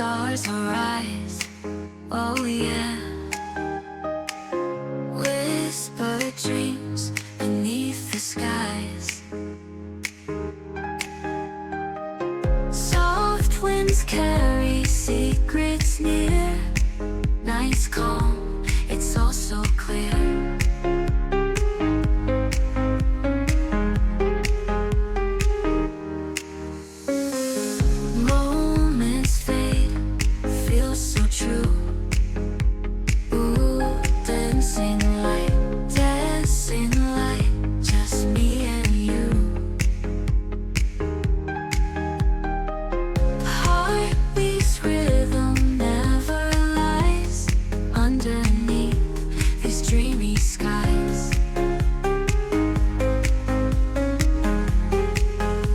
stars arise, oh yeah. Whisper dreams beneath the skies. Soft winds carry secrets near. Night's calm, it's also